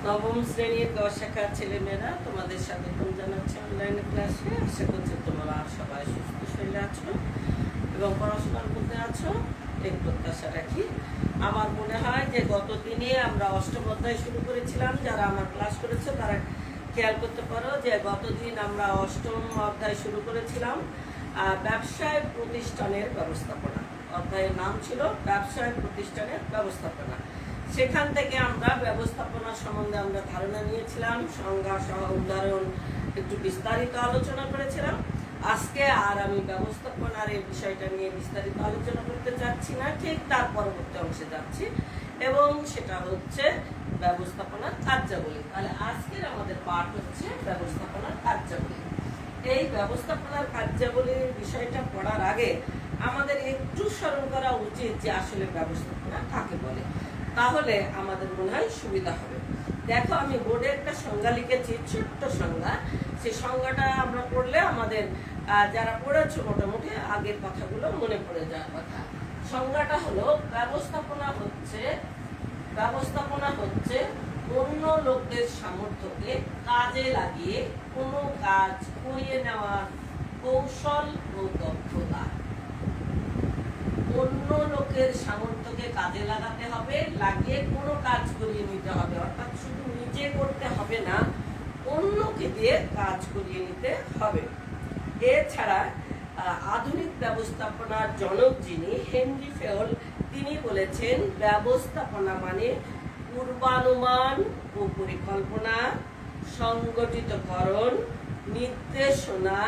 নবম শ্রেণীর গ শাখার ছেলেমেয়েরা তোমাদের স্বাগতম জানাচ্ছি অনলাইন ক্লাসে। আশা করছি তোমরা সবাই সুস্থ শরীরে আছো এবং পড়াশোনার মধ্যে আছো, এই প্রত্যাশা রাখি। আমার মনে হয় যে গত দিনে আমরা অষ্টম অধ্যায় শুরু করেছিলাম। যারা আমার ক্লাস করেছে তারা খেয়াল করতে পারো যে গত দিন আমরা অষ্টম অধ্যায় শুরু করেছিলাম ব্যবসায় প্রতিষ্ঠানের ব্যবস্থাপনা। অধ্যায়ের নাম ছিল ব্যবসায় প্রতিষ্ঠানের ব্যবস্থাপনা। সেখান থেকে আমরা ব্যবস্থাপনা সম্বন্ধে আমরা ধারণা নিয়েছিলাম, সংজ্ঞা সহ উদাহরণ একটু বিস্তারিত আলোচনা করেছিলাম। আজকে আর আমি ব্যবস্থাপনার এই বিষয়টা নিয়ে বিস্তারিত আলোচনা করতে চাচ্ছি না, ঠিক তার পরবর্তী অংশে যাচ্ছি এবং সেটা হচ্ছে ব্যবস্থাপনার কার্যাবলী। তাহলে আজকের আমাদের পাঠ হচ্ছে ব্যবস্থাপনার কার্যাবলী। এই ব্যবস্থাপনার কার্যাবলীর বিষয়টা পড়ার আগে আমাদের একটু স্মরণ করা উচিত যে আসলে ব্যবস্থাপনা কাকে বলে, তাহলে আমাদের মনে হয় সুবিধা হবে। দেখো, আমি বোর্ডে একটা সংজ্ঞা লিখেছি, ছোট্ট সংজ্ঞা। সেই সংজ্ঞাটা আমরা পড়লে আমাদের যারা পড়েছো মোটামুটি আগের কথাগুলো মনে পড়ে যাওয়ার কথা। সংজ্ঞাটা হলো ব্যবস্থাপনা হচ্ছে অন্য লোকদের সামর্থ্যকে কাজে লাগিয়ে কোনো কাজ করিয়ে নেওয়ার কৌশল ও দক্ষতা। অন্য লোকের সামর্থ্যকে কাজে লাগাতে হবে, লাগিয়ে কোনো কাজ করিয়ে নিতে হবে। অর্থাৎ শুধু নিজে করতে হবে না, অন্যকে দিয়ে কাজ করিয়ে নিতে হবে। এছাড়া আধুনিক ব্যবস্থাপনার জনক যিনি হেনরি ফেল, তিনি বলেছেন ব্যবস্থাপনা মানে পূর্বানুমান ও পরিকল্পনা, সংগঠিতকরণ, নির্দেশনা,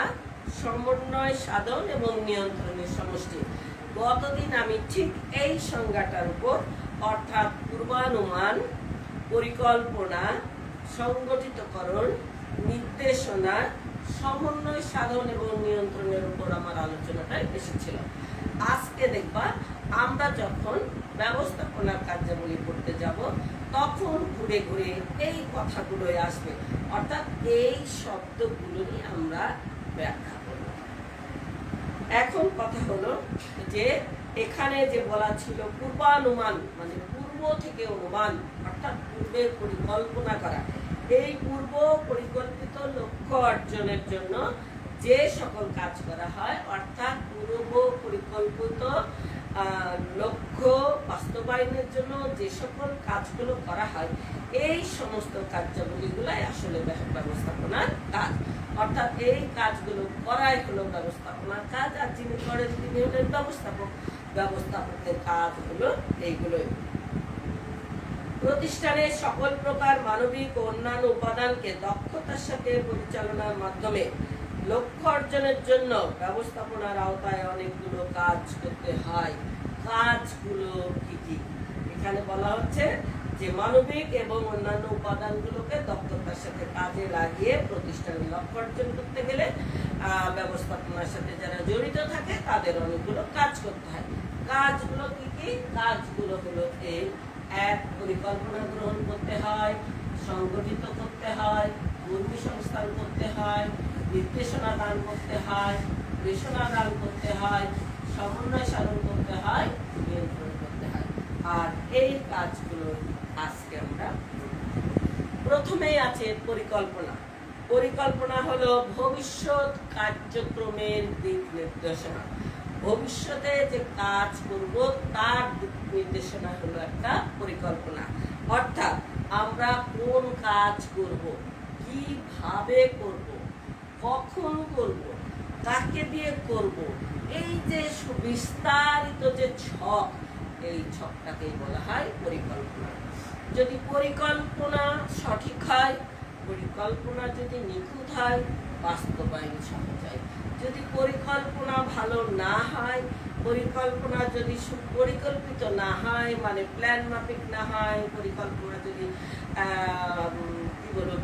সমন্বয় সাধন এবং নিয়ন্ত্রণের সমষ্টি। গতদিন আমি ঠিক এই সংজ্ঞাটার উপর, অর্থাৎ পূর্বানুমান, পরিকল্পনা, সংগঠিতকরণ, নির্দেশনা, সমন্বয় সাধন এবং নিয়ন্ত্রণের উপর আমার আলোচনাটা এসেছিল। আজকে দেখবা আমরা যখন ব্যবস্থাপনার কার্যাবলী করতে যাব তখন ঘুরে ঘুরে এই কথাগুলোই আসবে, অর্থাৎ এই শব্দগুলোই আমরা ব্যাখ্যা করব। এখন কথা হলো যে এখানে যে বলা ছিল পূর্বানুমান মানে পূর্ব থেকে অনুমান, অর্থাৎ পূর্বের পরিকল্পনা করা। এই পূর্ব পরিকল্পিত লক্ষ্য অর্জনের জন্য যে সকল কাজ করা হয়, অর্থাৎ পূর্ব পরিকল্পিত লক্ষ্য বাস্তবায়নের জন্য যে সকল কাজগুলো করা হয়, এই সমস্ত কার্যাবলীগুলাই আসলে ব্যবস্থাপনার কাজ। অর্থাৎ এই কাজগুলো করাই হলো ব্যবস্থাপনার কাজ, আর যিনি করেন তিনি হলেন ব্যবস্থাপক। ব্যবস্থাপকের কাজ হলো এইগুলোই। প্রতিষ্ঠানের সকল প্রকার মানবিক ও অন্যান্য উপাদানকে দক্ষতার সাথে পরিচালনার মাধ্যমে লক্ষ্য অর্জনের জন্য ব্যবস্থাপনার আওতায় অনেকগুলো কাজ করতে হয়। কাজগুলো কি কি? এখানে বলা হচ্ছে যে মানবিক এবং অন্যান্য উপাদানগুলোকে দক্ষতার সাথে কাজে লাগিয়ে প্রতিষ্ঠানের লক্ষ্য অর্জন করতে গেলে ব্যবস্থাপনার সাথে যারা জড়িত থাকে তাদের অনেকগুলো কাজ করতে হয়। কাজগুলো কি কি? কাজগুলো হলো এই: এক, পরিকল্পনা গ্রহণ করতে হয়, সংগঠিত করতে হয়, কর্মী সংস্থান করতে হয়, নির্দেশনা দান করতে হয়, ঘোষণা দান করতে হয়, সমন্বয় সাধন করতে হয়, নিয়ন্ত্রণ করতে হয়। আর এই কাজগুলো আজকে আমরা প্রথমেই আছে পরিকল্পনা। পরিকল্পনা হলো ভবিষ্যৎ কার্যক্রমের দিক নির্দেশনা। ভবিষ্যতে যে কাজ করব তার দিক নির্দেশনা হলো একটা পরিকল্পনা। অর্থাৎ আমরা কোন কাজ করব, কিভাবে করব, কখন করব, কাকে দিয়ে করব, এই যে বিস্তারিত যে ছক, এই ছকটাকেই বলা হয় পরিকল্পনা। যদি পরিকল্পনা সঠিক হয়, পরিকল্পনা যদি নিখুঁত হয়, বাস্তবায়ন সহজ হয়। যদি পরিকল্পনা ভালো না হয়, পরিকল্পনা যদি সুপরিকল্পিত না হয়, মানে প্ল্যান মাফিক না হয়, পরিকল্পনা যদি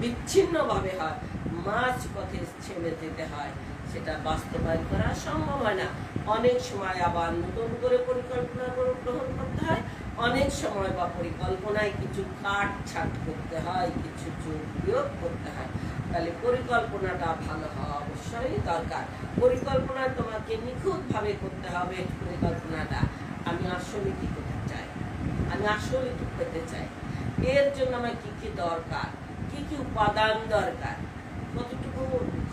বিচ্ছিন্নভাবে হয়, মাঝ পথে ছেড়ে যেতে হয়, সেটা বাস্তবায়ন করা সম্ভব হয় না। অনেক সময় আবার নতুন করে পরিকল্পনা গ্রহণ করতে হয়, অনেক সময় বা পরিকল্পনায় কিছু কাটছাট করতে হয়, কিছু যোগ বিয়োগ করতে হয়। তাহলে পরিকল্পনাটা ভালো হওয়া অবশ্যই দরকার। পরিকল্পনা তোমাকে নিখুঁতভাবে করতে হবে। পরিকল্পনাটা আমি আসলে কি করতে চাই, আমি আসলে কি পেতে চাই, এর জন্য আমার কি কি দরকার, কি কি উপাদান দরকার, কতটুকু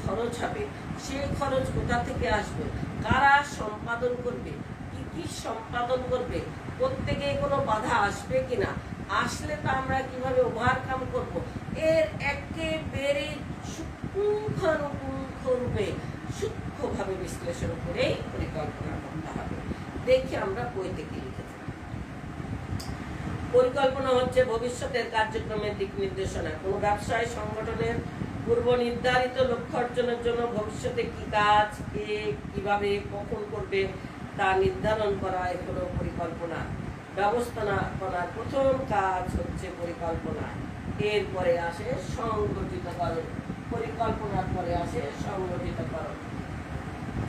খরচ হবে, সেই খরচ কোথা থেকে আসবে, কারা সম্পাদন করবে, কি কি সম্পাদন করবে, প্রত্যেকে কোনো বাধা আসবে কিনা, আসলে তা আমরা কিভাবে ওভারকাম করব, এর একেবারে পুঙ্খানুপুঙ্খরূপে সূক্ষ্মভাবে বিশ্লেষণ করেই পরিকল্পনা করতে হবে। দেখি আমরা বই থেকে লিখেছি। পরিকল্পনা হচ্ছে ভবিষ্যতের কার্যক্রমের দিক নির্দেশনা। কোন ব্যবসায় সংগঠনের পূর্ব নির্ধারিত লক্ষ্য অর্জনের জন্য ভবিষ্যতে কি কাজ, কে কিভাবে কখন করবে তা নির্ধারণ করাই হলো পরিকল্পনা। ব্যবস্থাপনার প্রথম কাজ হচ্ছে পরিকল্পনা, এরপরে আসে সংগঠিতকরণ, পরিকল্পনার পরে আসে সংগঠিতকরণ।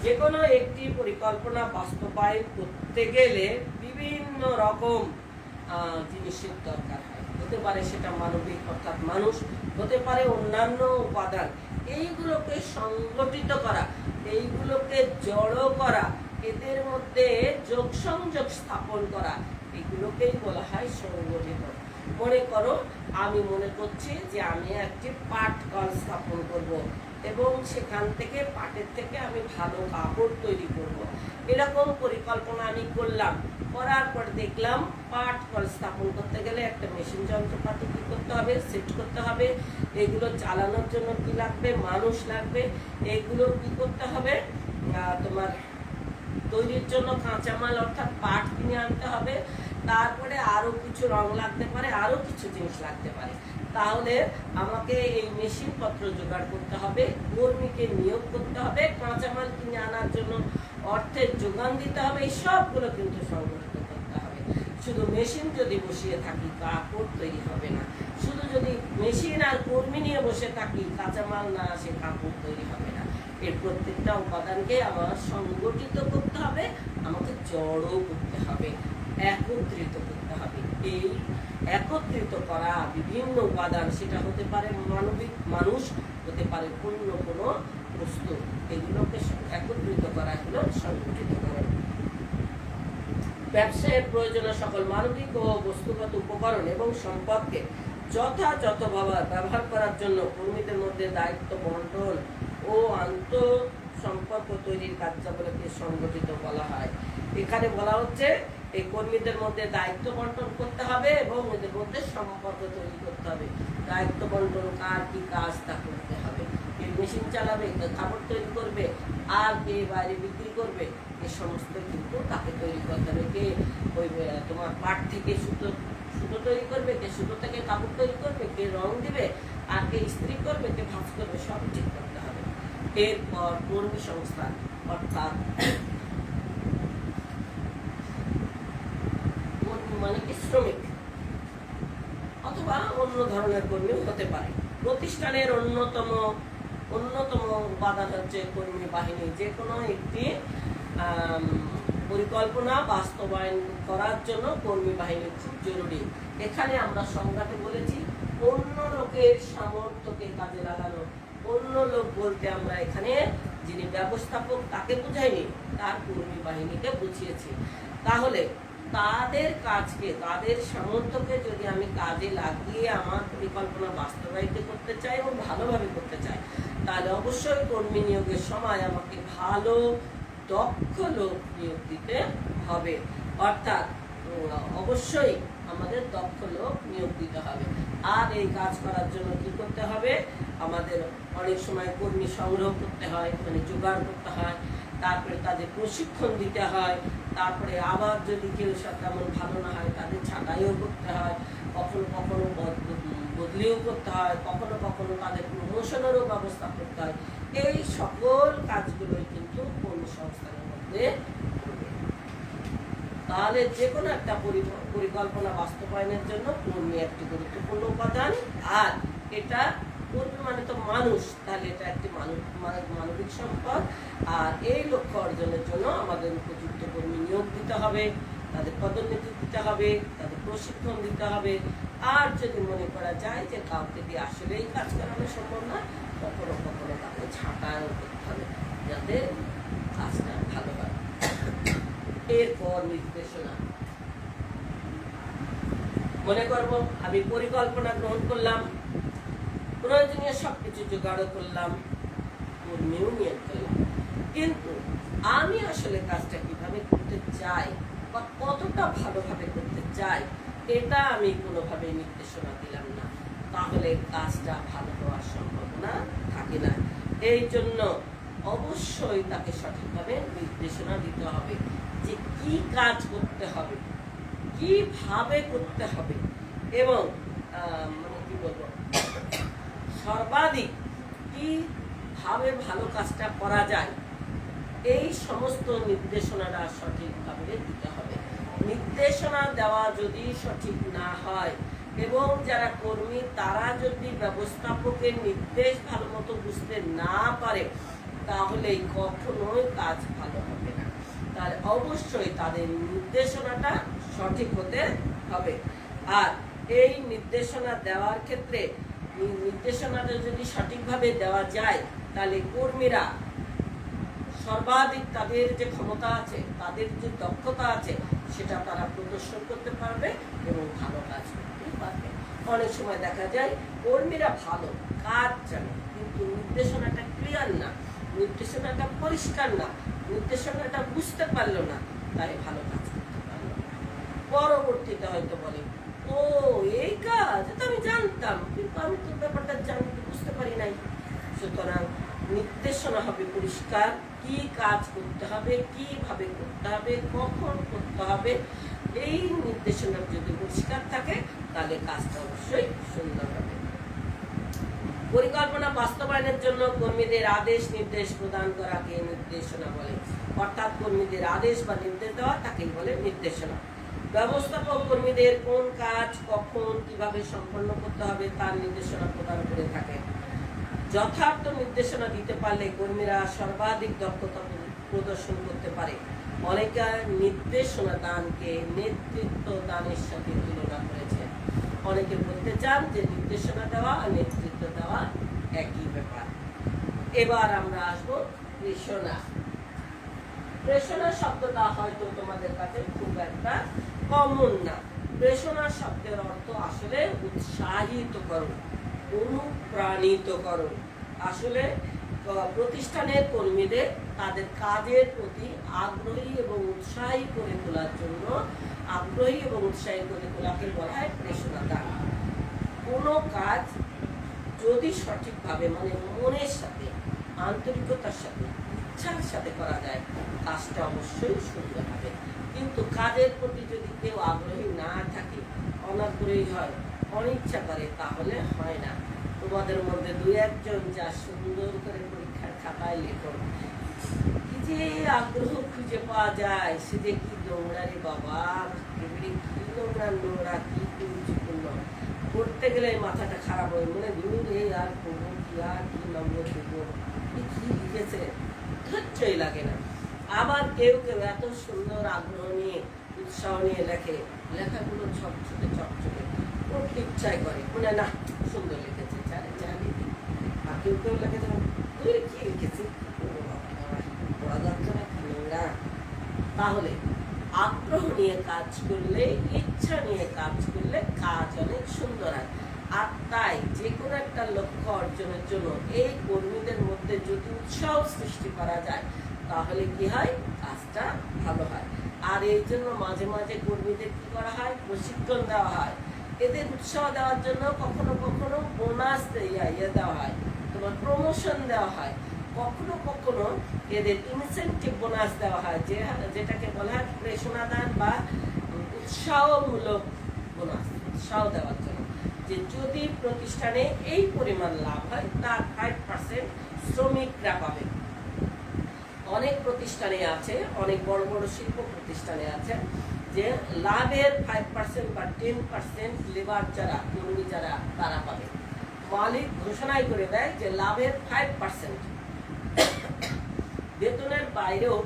যে কোনো একটি পরিকল্পনা বাস্তবায়ন করতে গেলে বিভিন্ন রকম জিনিসের দরকার হয়। হতে পারে সেটা মানবিক অর্থাৎ মানুষ, হতে পারে অন্যান্য উপাদান। এইগুলোকে সংগঠিত করা, এইগুলোকে জড়ো করা, এদের মধ্যে যোগ সংযোগ স্থাপন করা, এগুলোকেই বলা হয় সংগঠিত। মনে করো আমি মনে করছি যে আমি একটি পাট কল স্থাপন করব এবং সেখান থেকে পাটের থেকে আমি ভালো কাপড় তৈরি করব। এরকম পরিকল্পনা আমি করলাম, করার পর দেখলাম পাট কল স্থাপন করতে গেলে একটা মেশিন যন্ত্রপাতি কি করতে হবে, সেট করতে হবে, এগুলো চালানোর জন্য কি লাগবে, মানুষ লাগবে, এগুলো কি করতে হবে, তোমার তৈরির জন্য কাঁচামাল অর্থাৎ পাট কিনে আনতে হবে, তারপরে আরো কিছু রং লাগতে পারে, আরো কিছু জিনিস লাগতে পারে। তাহলে আমাকে এই মেশিন পত্র জোগাড় করতে হবে, কর্মীকে নিয়োগ করতে হবে, কাঁচামাল কিনে আনার জন্য অর্থের যোগান দিতে হবে, এই সবগুলো কিন্তু সংগঠিত করতে হবে। শুধু মেশিন যদি বসিয়ে থাকি কাপড় তৈরি হবে না, শুধু যদি মেশিন আর কর্মী নিয়ে বসে থাকি কাঁচামাল না আসে কাপড় তৈরি হবে না। এর প্রত্যেকটা উপাদানকে আমার সংগঠিত করতে হবে, আমাকে জড়ো করতে হবে, একত্রিত করতে হবে। এই একত্রিত করা বিভিন্ন উপাদান, সেটা হতে পারে মানবিক মানুষ, হতে পারে অন্য কোনো বস্তু, এগুলোকে একত্রিত করা হলো সংগঠিতকরণ। ব্যবসায়ের প্রয়োজনীয় সকল মানবিক ও বস্তুগত উপকরণ এবং সম্পদকে যথাযথভাবে ব্যবহার করার জন্য কর্মীদের মধ্যে দায়িত্ব বন্টন ও আন্তঃ সম্পর্ক তৈরির কার্যাবলীকে সংগঠিত বলা হয়। এখানে বলা হচ্ছে এই কর্মীদের মধ্যে দায়িত্ব বন্টন করতে হবে এবং এদের মধ্যে সম্পর্ক তৈরি করতে হবে। দায়িত্ব বন্টন, কার কি কাজ তা করতে হবে। কে মেশিন চালাবে, কে কাপড় তৈরি করবে, আর কে বাইরে বিক্রি করবে, এ সমস্ত কিন্তু তাকে তৈরি করতে হবে। কে ওই তোমার পাট থেকে সুতো তৈরি করবে, কে সুতো থেকে কাপড় তৈরি করবে, কে রং দিবে, আর কে ইস্ত্রি করবে, কে ভাঁজ করবে, সব ঠিক করতে হবে। এরপর কর্মী সংস্থান অর্থাৎ মানে শ্রমিক অথবা অন্য ধরনের কর্মীও হতে পারে। প্রতিষ্ঠানের অন্যতম উপাদান হচ্ছে কর্মী বাহিনী। যে কোনো একটি পরিকল্পনা বাস্তবায়ন করার জন্য কর্মী বাহিনী খুব জরুরি। এখানে আমরা সংজ্ঞাতে বলেছি অন্য লোকের সামর্থ্যকে কাজে লাগানো। অন্য লোক বলতে আমরা এখানে যিনি ব্যবস্থাপক তাকে বুঝাইনি, তার কর্মী বাহিনীকে বুঝিয়েছি। তাহলে তাদের কাজকে, তাদের সামর্থ্যকে যদি আমি কাজে লাগিয়ে আমার পরিকল্পনা বাস্তবায়িত করতে চাই এবং ভালোভাবে করতে চাই, তাহলে অবশ্যই কর্মী নিয়োগের সময় আমাকে ভালো দক্ষ লোক নিয়োগ দিতে হবে। অর্থাৎ অবশ্যই আমাদের দক্ষ লোক নিয়োগ দিতে হবে। আর এই কাজ করার জন্য কি করতে হবে, আমাদের অনেক সময় কর্মী সংগ্রহ করতে হয়, মানে জোগাড় করতে হয়, তারপরে তাদের প্রশিক্ষণ দিতে হয়, তারপরে আবার যদি কেউ তেমন ভালো না হয় তাদের ছাঁটাইও করতে হয়, কখনো কখনো বদলিও করতে হয়, কখনো কখনো তাদের প্রমোশনেরও ব্যবস্থা করতে হয়। এই সকল কাজগুলোই কিন্তু কর্মসংস্থানের মধ্যে। তাহলে যে কোনো একটা পরিকল্পনা বাস্তবায়নের জন্য কর্মী একটি গুরুত্বপূর্ণ উপাদান। আর এটা কর্মী মানে তো মানুষ, তাহলে এটা একটি মানবিক সম্পদ। আর এই লক্ষ্য অর্জনের জন্য আমাদের উপযুক্ত কর্মী নিয়োগ দিতে হবে, তাদের পদোন্নতি দিতে হবে, তাদের প্রশিক্ষণ দিতে হবে। আর যদি মনে করা যায় যে কাউকে দিয়ে আসলেই কাজ করানো সম্ভব না, কখনো কখনো তাকে ছাঁটাইও করতে হবে যাতে কাজটা ভালো হয়। এরপর নির্দেশনা, মনে করব আমি পরিকল্পনা গ্রহণ করলাম, প্রয়োজনীয় সবকিছু জোগাড় করলাম, কর্মীও নিয়োগ করলাম, কিন্তু আমি আসলে কাজটা কিভাবে করতে চাই বা কতটা ভালোভাবে করতে চাই এটা আমি কোনোভাবে নির্দেশনা দিলাম না, তাহলে কাজটা ভালো হওয়ার সম্ভাবনা থাকে না। এই জন্য অবশ্যই তাকে সঠিকভাবে নির্দেশনা দিতে হবে যে কি কাজ করতে হবে, কিভাবে করতে হবে, এবং মানে কি বলবো, সর্বাধিক কিভাবে ভালো কাজটা করা যায়, এই সমস্ত নির্দেশনাটা সঠিকভাবে দিতে হবে। নির্দেশনা দেওয়া যদি সঠিক না হয় এবং যারা কর্মী তারা যদি ব্যবস্থাপকের নির্দেশ ভালো মতো বুঝতে না পারে, তাহলে কখনোই কাজ ভালো হবে না। তাহলে অবশ্যই তাদের নির্দেশনাটা সঠিক হতে হবে। আর এই নির্দেশনা দেওয়ার ক্ষেত্রে নির্দেশনাটা যদি সঠিকভাবে দেওয়া যায়, তাহলে কর্মীরা সর্বাধিক তাদের যে ক্ষমতা আছে, তাদের যে দক্ষতা আছে, সেটা তারা প্রদর্শন করতে পারবে এবং ভালো কাজ করতে পারবে। অনেক সময় দেখা যায় কর্মীরা ভালো কাজ জানে, কিন্তু নির্দেশনাটা ক্লিয়ার না, নির্দেশনাটা পরিষ্কার না, নির্দেশনাটা বুঝতে পারলো না, তাই ভালো কাজ করতে পারলো না। পরবর্তীতে হয়তো বলে, ও এই কাজ এটা আমি জানতাম, কিন্তু আমি তো ব্যাপারটা জানতে বুঝতে পারি নাই। সুতরাং নির্দেশনা হবে পরিষ্কার, কি কাজ করতে হবে, কিভাবে করতে হবে, কখন করতে হবে। এই নির্দেশনা যদি পরিষ্কার থাকে তাহলে কাজটা অবশ্যই সুন্দর হবে। পরিকল্পনা বাস্তবায়নের জন্য কর্মীদের আদেশ নির্দেশ প্রদান করাকে নির্দেশনা বলে। অর্থাৎ কর্মীদের আদেশ বা নির্দেশ দেওয়া তাকেই বলে নির্দেশনা। ব্যবস্থাপক কর্মীদের কোন কাজ কখন কিভাবে সম্পন্ন করতে হবে তার নির্দেশনা প্রদান করে থাকে। যথার্থ নির্দেশনা দিতে পারলে কর্মীরা সর্বাধিক দক্ষতা প্রদর্শন করতে পারে। অনেকে নির্দেশনা দানকে নেতৃত্ব দানের সাথে তুলনা করেছে। অনেকে বলতে চান যে নির্দেশনা দেওয়া আর নেতৃত্ব দেওয়া একই ব্যাপার। এবার আমরা আসবো প্রেষণা। প্রেষণা শব্দটা হয়তো তোমাদের কাছে খুব একটা কমন না। প্রেষণা শব্দের অর্থ আসলে উৎসাহিত করো, অনুপ্রাণিত করো। আসলে প্রতিষ্ঠানের কর্মীদের তাদের কাজের প্রতি আগ্রহী এবং উৎসাহী করে তোলার জন্য, আগ্রহী এবং উৎসাহী করে তোলাকে বলা হয় প্রেষণা দান। কোনো কাজ যদি সঠিকভাবে মানে মনের সাথে, আন্তরিকতার সাথে, ইচ্ছার সাথে করা যায়, কাজটা অবশ্যই সুন্দর হবে। কিন্তু কাজের প্রতি যদি কেউ আগ্রহী না থাকে, অনাগ্রহী হয়, অনিচ্ছা করে, তাহলে হয় না। তোমাদের মধ্যে দুই একজন যা সুন্দর করে পরীক্ষার খাতায় লেখো, কি যে আগ্রহ খুঁজে পাওয়া যায়, সে যে কি নোংরা রে বাবা, কি নোংরা কি কুরুচিপূর্ণ। পড়তে গেলে মাথাটা খারাপ হয়, মনে ধীরে আর করবো কি, আর কি নম্বর দেবো, কি লিখেছে, ধৈর্যই লাগে না। আবার কেউ কেউ এত সুন্দর আগ্রহ নিয়ে, উৎসাহ নিয়ে লেখে, লেখাগুলো ছকছকে ছকছকে, পড়তে ইচ্ছাই করে, মনে না সুন্দর লিখেছে, আর কেউ কেউ লেখে তুই কি লিখেছি, পড়া যাচ্ছে না, কি নোংরা। তাহলে আগ্রহ নিয়ে কাজ করলে, ইচ্ছা নিয়ে কাজ করলে কাজ অনেক সুন্দর হয়। আর তাই যে কোনো একটা লক্ষ্য অর্জনের জন্য এই কর্মীদের মধ্যে যদি উৎসাহ সৃষ্টি করা যায়, তাহলে কি হয়, কাজটা ভালো হয়। আর এই জন্য মাঝে মাঝে কর্মীদের কি করা হয়, প্রশিক্ষণ দেওয়া হয়। এদের উৎসাহ দেওয়ার জন্য কখনো কখনো বোনাস দেওয়া হয়, তোমার প্রমোশন দেওয়া হয়, কখনো কখনো এদের ইনসেন্টিভ বোনাস দেওয়া হয়, যেটাকে বলা হয় প্রেষণা দান বা উৎসাহমূলক বোনাস। উৎসাহ দেওয়ার জন্য যে যদি প্রতিষ্ঠানে এই পরিমাণ লাভ হয়, তার 5% শ্রমিকরা পাবে। অনেক প্রতিষ্ঠানে আছে, অনেক বড় বড় শিল্প প্রতিষ্ঠানে আছে যে লাভের 5% বা 10% লেবার যারা, কর্মী যারা, তারা পাবে। মালিক ঘোষণাই করে দেয় যে লাভের 5%, বেতনের বাইরেও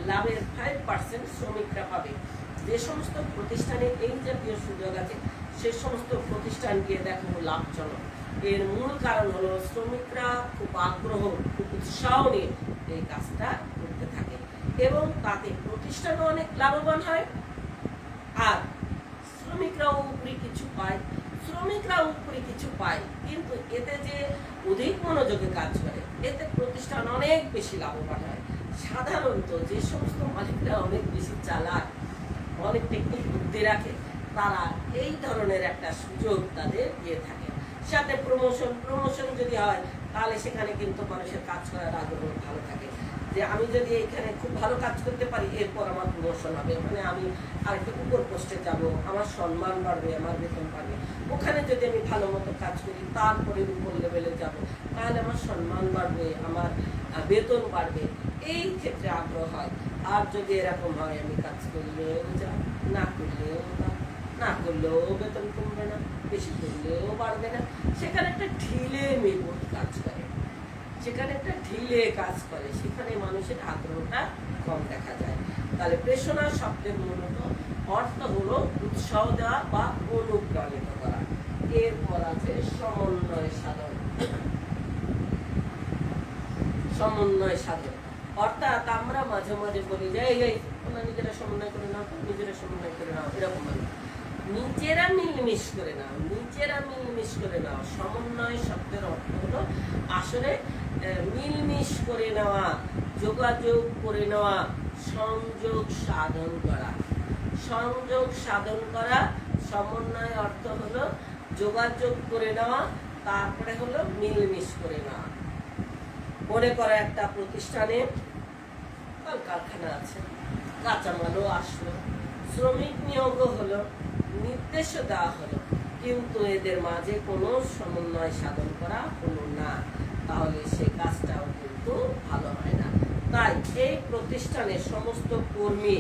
লাভের 5% শ্রমিকরা পাবে। যে সমস্ত প্রতিষ্ঠানে এই জাতীয় সুযোগ আছে, সে সমস্ত প্রতিষ্ঠান গিয়ে দেখো লাভজনক। এর মূল কারণ হলো শ্রমিকরা খুব আগ্রহ, খুব উৎসাহ নিয়ে এই কাজটা করতে থাকে এবং তাতে প্রতিষ্ঠানও অনেক লাভবান হয়। আর শ্রমিকরাও উপরি কিছু পায়, কিন্তু এতে যে অধিক মনোযোগে কাজ করে, এতে প্রতিষ্ঠান অনেক বেশি লাভবান হয়। সাধারণত যে সমস্ত মালিকরা অনেক বেশি চালাক, অনেক টেকনিক বুদ্ধি রাখে, তারা এই ধরনের একটা সুযোগ তাদের দিয়ে থাকে। সাথে প্রমোশন যদি হয়, তাহলে সেখানে কিন্তু মানুষের কাজ করার আগ্রহ ভালো থাকে, যে আমি যদি এখানে খুব ভালো কাজ করতে পারি, এরপর আমার প্রমোশন হবে, মানে আমি আরেকটু উপর পোস্টে যাব, আমার সম্মান বাড়বে, আমার বেতন বাড়বে। ওখানে যদি আমি ভালো মতো কাজ করি, তারপরে উপর লেভেলে যাব, তাহলে আমার সম্মান বাড়বে, আমার বেতন বাড়বে, এই ক্ষেত্রে আগ্রহ হয়। আর যদি এরকম হয়, আমি কাজ করলেও যা, না করলেও না করলেও বেতন কমবে না, বেশি করলেও বাড়বে না, সেখানে একটা ঢিলে মেমোর কাজ করে, সেখানে মানুষের আগ্রহটা কম দেখা যায়। তাহলে প্রেষণা শব্দের মূলত অর্থ হলো উৎসাহ দেওয়া বা অনুপ্রাণিত করা। এরপর আছে সমন্বয় সাধন। অর্থাৎ আমরা মাঝে মাঝে বলি যে এই তোমরা নিজেরা সমন্বয় করে নাও, এরকম নিজেরা মিলমিশ করে নাও। সমন্বয় শব্দের অর্থ হলো আসলে মিলমিশ করে নেওয়া, যোগাযোগ করে নেওয়া, সংযোগ সাধন করা। সমন্বয় অর্থ হলো যোগাযোগ করে নেওয়া, তারপরে হলো মিলমিশ করে নেওয়া। মনে করো একটা প্রতিষ্ঠানে কারখানা আছে, কাঁচামালও আসলো, শ্রমিক নিয়োগও হলো, নির্দেশও দেওয়া হলো, কিন্তু এদের মাঝে কোনো সমন্বয় সাধন করা হলো না, তাহলে সেই কাজটাও কিন্তু ভালো হয় না। তাই এই প্রতিষ্ঠানের সমস্ত কর্মী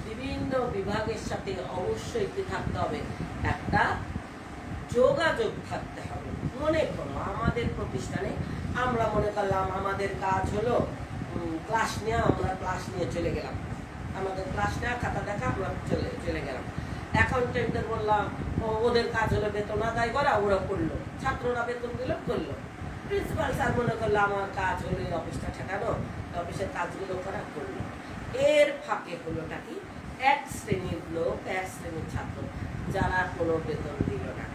বিভিন্ন বিভাগের সাথে অবশ্যই কি থাকতে হবে, একটা যোগাযোগ থাকতে হবে। মনে করো আমাদের প্রতিষ্ঠানে আমরা মনে করলাম আমাদের কাজ হলো ক্লাস নিয়ে চলে গেলাম, আমাদের ক্লাস নেওয়া, খাতা দেখা, আমরা চলে গেলাম। অ্যাকাউন্টেন্টদের বললাম ওদের কাজ হলো বেতন আদায় করা, ওরা করলো, ছাত্ররা বেতন দিল, করলো। প্রিন্সিপাল স্যার মনে করলো আমার কাজ হলো অফিসটা ঠেকানো, অফিসের কাজগুলো করা, করলো। এর ফাঁকে হলোটা কি, এক শ্রেণীর ছাত্র যারা কোনো বেতন দিল না,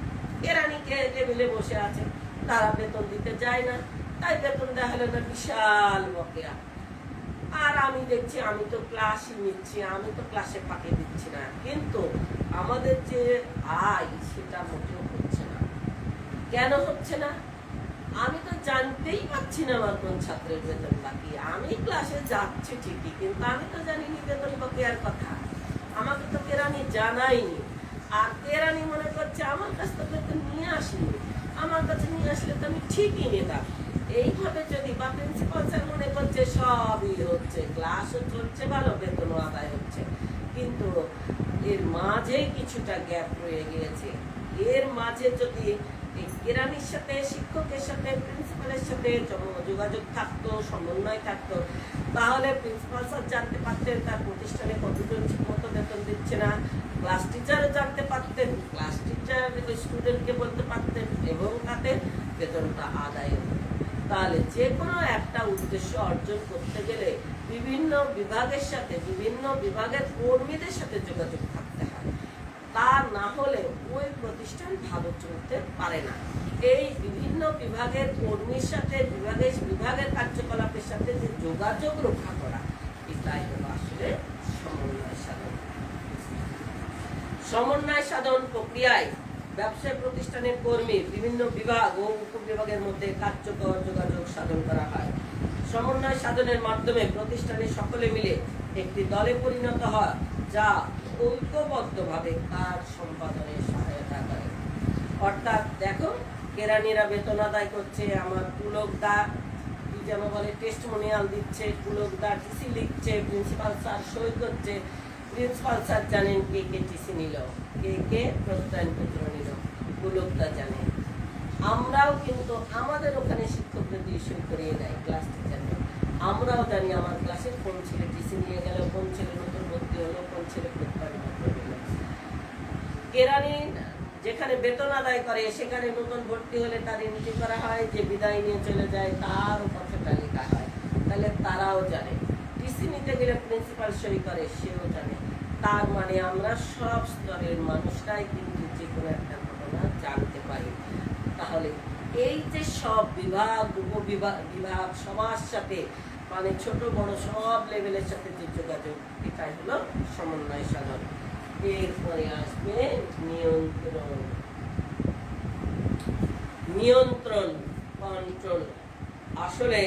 কেরানিকে টেবিলে বসে আছে, তারা বেতন দিতে যায় না, তাই বেতন দেওয়া হলো না, বিশাল বকেয়া। আর আমি দেখছি আমি তো ক্লাসই নিচ্ছি, আমি তো ক্লাসে ফাঁকে দিচ্ছি না, কিন্তু আমাদের যে আয় সেটা মোটেও হচ্ছে না। কেন হচ্ছে না? আমি তো জানতেই পারছি না আমার কোন ছাত্রের বেতন বাকি। আমি ক্লাসে যাচ্ছি ঠিকই, কিন্তু আমি তো জানিনি বেতন বকেয়ার কথা, আমাকে তো কেরানি জানাইনি। আর কেরানি মনে করছে আমার কাছ থেকে বেতন নিয়ে আসিনি, আমার কাছে নিয়ে আসলে তো আমি ঠিকই নিতাম। এইভাবে যদি বা প্রিন্সিপাল স্যার মনে করছে সবই হচ্ছে, ক্লাসও চলছে ভালো, বেতনও আদায় হচ্ছে, কিন্তু এর মাঝে কিছুটা গ্যাপ রয়ে গিয়েছে। এর মাঝে যদি কেরানির সাথে, শিক্ষকের সাথে, প্রিন্সিপালের সাথে যোগাযোগ থাকতো, সমন্বয় থাকতো, তাহলে প্রিন্সিপাল স্যার জানতে পারতেন তার প্রতিষ্ঠানে কতজন ঠিকমতো বেতন দিচ্ছে না, ক্লাস টিচারও জানতে পারতেন, ক্লাস টিচার স্টুডেন্টকে বলতে পারতেন, এবং তাতে বেতনটা আদায় হতো। তাহলে যে কোনো একটা উদ্দেশ্য অর্জন করতে গেলে বিভিন্ন বিভাগের কর্মীদের সাথে যোগাযোগ থাকতে হয়, তা না হলে ওই প্রতিষ্ঠান ভালো চলতে পারে না। এই বিভিন্ন বিভাগের কর্মীর সাথে বিভাগের কার্যকলাপের সাথে যে যোগাযোগ রক্ষা করা, এটাই হলো আসলে সমন্বয় সাধন প্রক্রিয়ায় ব্যবসায় প্রতিষ্ঠানের কর্মী বিভিন্ন বিভাগ ও উপবিভাগের মধ্যে কার্যকর যোগাযোগ সাধন করা হয়। সমন্বয় সাধনের মাধ্যমে প্রতিষ্ঠানের সকলে মিলে একটি দলে পরিণত হয়, যা ঐক্যবদ্ধভাবে কাজ সম্পাদনে সহায়তা করে। অর্থাৎ দেখো, কেরানিরা বেতন আদায় করছে, আমার পুলকদার কি যেন বলে টেস্টমোনিয়াল দিচ্ছে, পুলকদার টিসি লিখছে, প্রিন্সিপাল স্যার সই করছে, প্রিন্সিপাল স্যার জানেন কে টিসি নিল, কে প্রত্যয়নপত্র নিল, পুলকদার জানেন। আমরাও কিন্তু আমাদের ওখানে শিক্ষকদের দিয়ে সই করিয়ে দেয় ক্লাস টিচাররা, আমরাও জানি আমার ক্লাসে কোন ছেলে টিসি নিয়ে গেল, কোন ছেলে নতুন ভর্তি হলো, কোন ছেলে প্রত্যয়নপত্র নিল। কেরানি যেখানে বেতন আদায় করে সেখানে নতুন ভর্তি হলে তার এন্ট্রি করা হয়, যে বিদায় নিয়ে চলে যায় তারও কথাটা লেখা হয়, তাহলে তারাও জানে। টিসি নিতে গেলে প্রিন্সিপাল সই করে, সেও জানে। তার মানে আমরা সব স্তরের মানুষরাই কিন্তু যে কোনো একটা ঘটনা জানতে পারি। তাহলে এই যে সব বিভাগ উপবিভাগ বিভাগ সবার সাথে মানে ছোট বড় সব লেভেলের সাথে যে যোগাযোগ, এটাই হলো সমন্বয় সাধন। এরপরে আসবে নিয়ন্ত্রণ। নিয়ন্ত্রণ, কন্ট্রোল। আসলে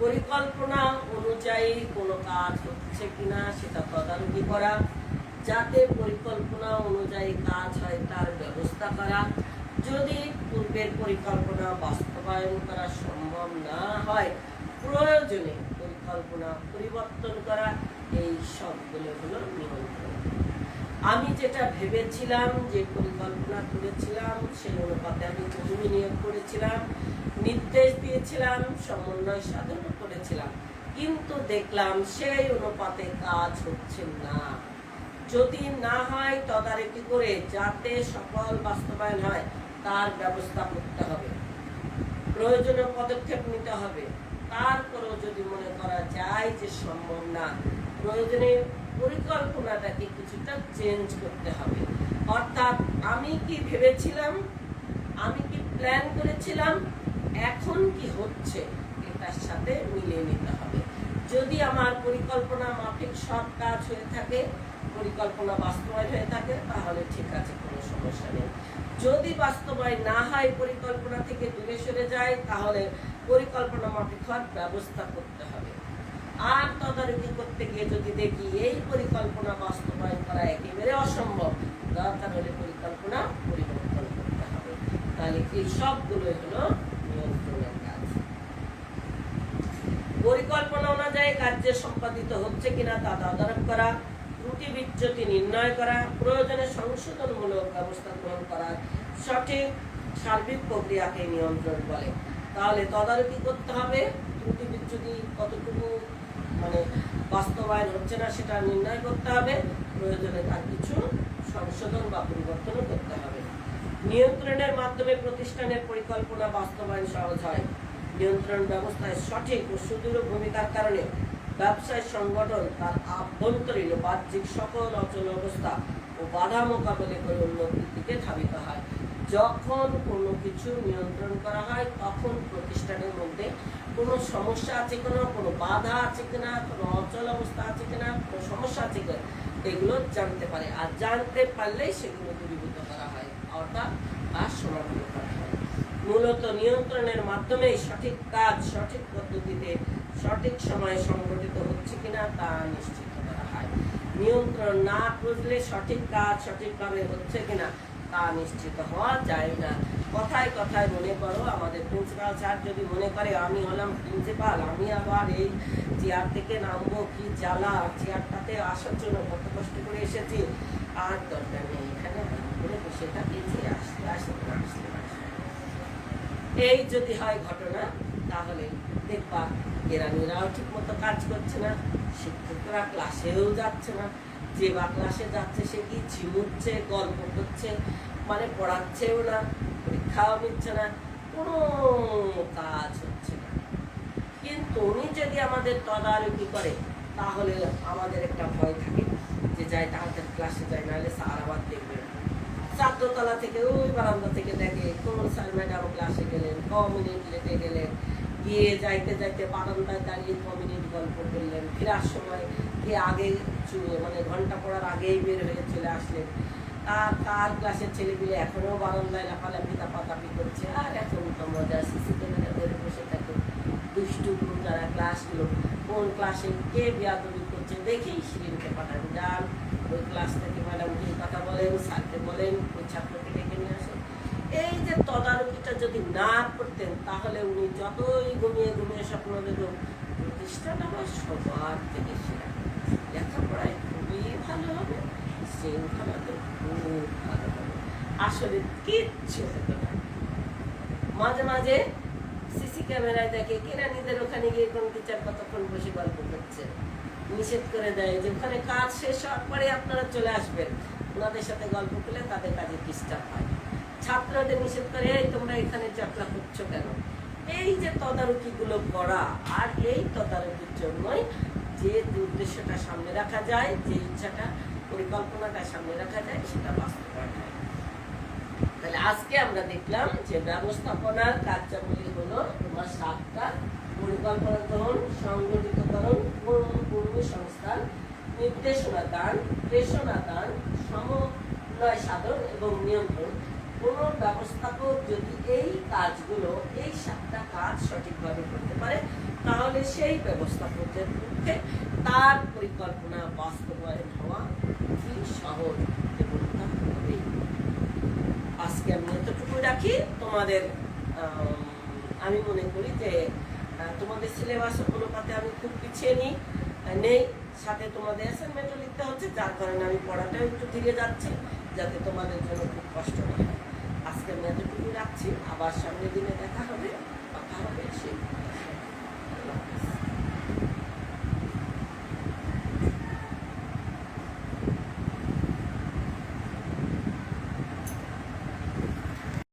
পরিকল্পনা অনুযায়ী কোনো কাজ হচ্ছে কিনা সেটা তদারকি করা, যাতে পরিকল্পনা অনুযায়ী কাজ হয় তার ব্যবস্থা করা, যদি পূর্বের পরিকল্পনা বাস্তবায়ন করা সম্ভব না হয় প্রয়োজনে পরিকল্পনা পরিবর্তন করা, এই সবগুলো হলো নিয়ন্ত্রণ। আমি যেটা ভেবেছিলাম, যে পরিকল্পনা করেছিলাম, সেই অনুপাতে আমি কর্মী নিয়োগ করেছিলাম, নির্দেশ দিয়েছিলাম, সমন্বয় সাধন করেছিলাম, কিন্তু দেখলাম সেই অনুপাতে কাজ হচ্ছে না। যদি না হয় তদারকি করে যাতে সফল বাস্তবায়ন হয় তার ব্যবস্থা করতে হবে, প্রয়োজনীয় পদক্ষেপ নিতে হবে। তারপরেও যদি মনে করা যায় যে সম্ভব না, প্রয়োজনে পরিকল্পনাটাকে কিছুটা চেঞ্জ করতে হবে। অর্থাৎ আমি কি ভেবেছিলাম, আমি কি প্ল্যান করেছিলাম, এখন কি হচ্ছে এটার সাথে মিলিয়ে নিতে হবে। যদি আমার পরিকল্পনা মাফিক সব কাজ হয়ে থাকে, পরিকল্পনা বাস্তবায়ন হয়ে থাকে, তাহলে ঠিক আছে, কোনো সমস্যা নেই। যদি বাস্তবায়ন না হয়, পরিকল্পনা থেকে দূরে সরে যায়, তাহলে পরিকল্পনা মাফিক হওয়ার ব্যবস্থা করতে হবে। আর তদারকি করতে গিয়ে যদি দেখি এই পরিকল্পনা বাস্তবায়ন করা একেবারে অসম্ভব, দরকার হলে পরিকল্পনা পরিবর্তন করতে হবে। তাহলে এই সবগুলোই হলো নিয়ন্ত্রণের কাজ। পরিকল্পনা অনুযায়ী কার্য সম্পাদিত হচ্ছে কিনা তা তদারক করা, ত্রুটি বিচ্যুতি নির্ণয় করা, প্রয়োজনে সংশোধনমূলক ব্যবস্থা গ্রহণ করা, সঠিক সার্বিক প্রক্রিয়াকে নিয়ন্ত্রণ বলে। তাহলে তদারকি করতে হবে, ত্রুটি বিচ্যুতি কতটুকু মানে বাস্তবায়ন হচ্ছে না সেটা নির্ণয় করতে হবে, প্রয়োজনে তার কিছু সংশোধন বা পরিবর্তনও করতে হবে। নিয়ন্ত্রণের মাধ্যমে প্রতিষ্ঠানের পরিকল্পনা বাস্তবায়ন সহজ হয়। নিয়ন্ত্রণ ব্যবস্থায় সঠিক ও সুদৃঢ় ভূমিকার কারণে ব্যবসায় সংগঠন তার আভ্যন্তরীণ ও বাহ্যিক সকল অচল অবস্থা ও বাধা মোকাবেলা করে উন্নতির দিকে ধাবিত হয়। যখন কোনো কিছু নিয়ন্ত্রণ করা হয়, তখন প্রতিষ্ঠানের মধ্যে কোনো সমস্যা আছে কিনা, কোনো বাধা আছে কিনা, কোনো অচল অবস্থা আছে কিনা, কোনো সমস্যা আছে কিনা, এগুলো জানতে পারে। আর জানতে পারলেই সেগুলো দূরীভূত করা হয়, অর্থাৎ আর সমাধান করা হয়। মূলত নিয়ন্ত্রণের মাধ্যমে সঠিক কাজ সঠিক পদ্ধতিতে সঠিক সময়ে সংগঠিত হচ্ছে কিনা তা নিশ্চিত করা হয়। নিয়ন্ত্রণ না করলে সঠিক কাজ সঠিকভাবে হচ্ছে কিনা তা নিশ্চিত হওয়া যায় না। কথায় কথায় মনে করো, আমাদের প্রিন্সিপাল স্যার যদি মনে করে আমি হলাম প্রিন্সিপাল, আমি আবার এই চেয়ার থেকে নামবো, কি জ্বালা, চেয়ারটাতে আসার জন্য কত কষ্ট করে এসেছি, আর দরকার নেই, এখানে করে বসে থাকি, আসতে আসতে আসতে এই যদি হয় ঘটনা, তাহলে দেখবা কেরানিরাও ঠিক মতো কাজ করছে না, শিক্ষকরা ক্লাসেও যাচ্ছে না, যে বা ক্লাসে যাচ্ছে সে কি ঝিমুচ্ছে, গল্প করছে, মানে পড়াচ্ছেও না, পরীক্ষাও নিচ্ছে না, কোনো কাজ হচ্ছে না। কিন্তু উনি যদি আমাদের তদারকি করে, তাহলে আমাদের একটা ভয় থাকে যে যাই তাড়াতাড়ি ক্লাসে যায়, নাহলে স্যার আবার দেখবেন। ছাত্রতলা থেকে ওই বারান্দা থেকে দেখে কোন স্যার ম্যাডাম ক্লাসে গেলেন, ক মিনিট লেটে গেলেন, গিয়ে যাইতে যাইতে বারান্দায় দাঁড়িয়ে ক মিনিট গল্প করলেন, ফেরার সময় কে আগে মানে ঘন্টা পড়ার আগেই বের হয়ে চলে আসলেন। আর তার ক্লাসের ছেলেপিলে এখনো বারান্দায় লাফালাফি তাপাতাপি করছে। আর এখন তো মজা, সিসি ক্যামেরা ধরে বসে থাকে দুষ্টু যারা ক্লাসগুলো, কোন ক্লাসে কে বেয়াদবি করছে দেখেই শিরিনকে পাঠান, যান ওই ক্লাস থেকে ম্যাডামকে কথা বলেন, স্যারকে বলেন, ওই ছাত্রকে ডেকে নিয়ে আসেন। এই যে তদারকিটা যদি না করতেন, তাহলে উনি যতই ঘুমিয়ে ঘুমিয়ে স্বপ্ন দেখুন, প্রতিষ্ঠান আবার সবার থেকে সেরা, লেখাপড়ায় খুবই ভালো হবে, শৃঙ্খলাতে খুব ভালো হবে, আসলে কিচ্ছু হতো না। মাঝে মাঝে সিসি ক্যামেরায় দেখে কেরানিদের ওখানে গিয়ে কোন টিচার কতক্ষণ বসে গল্প করছে, নিষেধ করে দেয় যে ওখানে কাজ শেষ হওয়ার পরে আপনারা চলে আসবেন, ওনাদের সাথে গল্প করলে তাদের কাজে ডিস্টার্ব হয়। ছাত্রদের নিষেধ করে, এই তোমরা এখানে চর্চা করছো কেন? এই যে তদারকিগুলো করা, আর এই তদারকির জন্যই যে উদ্দেশ্যটা সামনে রাখা যায়, যে ইচ্ছাটা, পরিকল্পনাটা সামনে রাখা যায়, সেটা বাস্তবায়ন হয়। তাহলে আজকে আমরা দেখলাম যে ব্যবস্থাপনার কার্যাবলী হলো তোমার 7টা: পরিকল্পনা গ্রহণ, সংগঠিতকরণ, কর্মী সংস্থান, নির্দেশনা দান, প্রেষণা দান, সমন্বয় সাধন এবং নিয়ন্ত্রণ। কোনো ব্যবস্থাপক যদি এই কাজগুলো, এই 7টা কাজ সঠিকভাবে করতে পারে, তাহলে সেই ব্যবস্থাপকের পক্ষে তার পরিকল্পনা বাস্তবায়ন হওয়া খুবই সহজ এবং তা হবেই। আজকে আমি এতটুকু রাখি। তোমাদের আমি মনে করি যে তোমাদের সিলেবাস অনুপাতে আমি খুব পিছিয়ে নেই, সাথে তোমাদের অ্যাসাইনমেন্টও লিখতে হচ্ছে, যার কারণে আমি পড়াটাও একটু ধীরে যাচ্ছি, যাতে তোমাদের জন্য খুব কষ্ট না হয়। আজকে আমি এতটুকু রাখছি, আবার সামনের দিনে দেখা হবে, কথা হবে সেই